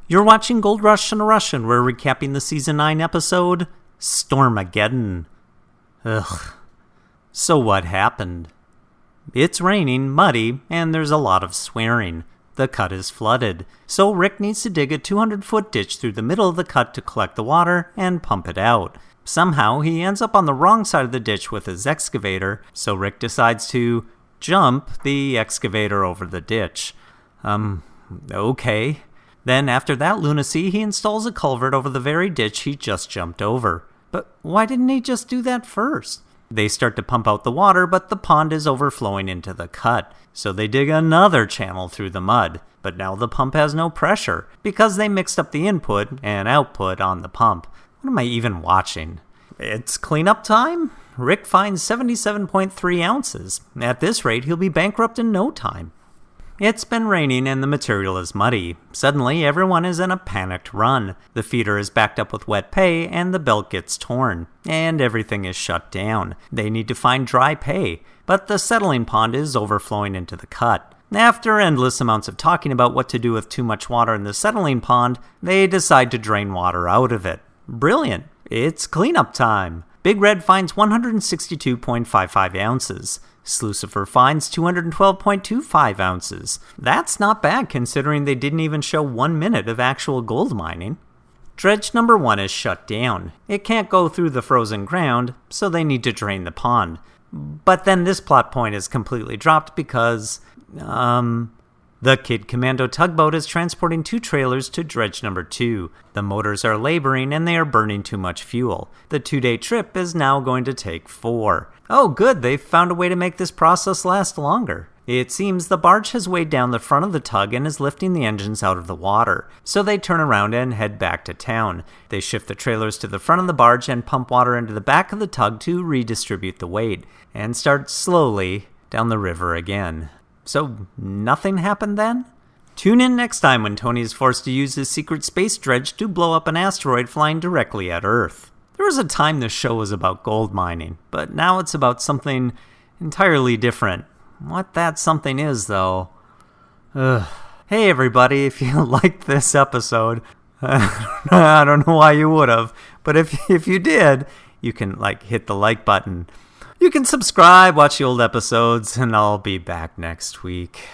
You're watching Gold Rush in a Russian. We're recapping the Season 9 episode, Stormageddon. Ugh. So what happened? It's raining, muddy, and there's a lot of swearing. The cut is flooded, so Rick needs to dig a 200-foot ditch through the middle of the cut to collect the water and pump it out. Somehow, he ends up on the wrong side of the ditch with his excavator, so Rick decides to jump the excavator over the ditch. Okay. Then, after that lunacy, he installs a culvert over the very ditch he just jumped over. But why didn't he just do that first? They start to pump out the water, but the pond is overflowing into the cut. So they dig another channel through the mud. But now the pump has no pressure, because they mixed up the input and output on the pump. What am I even watching? It's cleanup time? Rick finds 77.3 ounces. At this rate, he'll be bankrupt in no time. It's been raining and the material is muddy. Suddenly, everyone is in a panicked run. The feeder is backed up with wet pay and the belt gets torn. And everything is shut down. They need to find dry pay. But the settling pond is overflowing into the cut. After endless amounts of talking about what to do with too much water in the settling pond, they decide to drain water out of it. Brilliant. It's cleanup time. Big Red finds 162.55 ounces. Slucifer finds 212.25 ounces. That's not bad considering they didn't even show 1 minute of actual gold mining. Dredge number 1 is shut down. It can't go through the frozen ground, so they need to drain the pond. But then this plot point is completely dropped because, the Kid Commando tugboat is transporting 2 trailers to dredge number 2. The motors are laboring and they are burning too much fuel. The 2-day trip is now going to take 4. Oh good, they've found a way to make this process last longer. It seems the barge has weighed down the front of the tug and is lifting the engines out of the water. So they turn around and head back to town. They shift the trailers to the front of the barge and pump water into the back of the tug to redistribute the weight, and start slowly down the river again. So nothing happened then? Tune in next time when Tony is forced to use his secret space dredge to blow up an asteroid flying directly at Earth. There was a time this show was about gold mining, but now it's about something entirely different. What that something is, though. Hey everybody, if you liked this episode, I don't know why you would have, but if you did, you can hit the like button. You can subscribe, watch the old episodes, and I'll be back next week.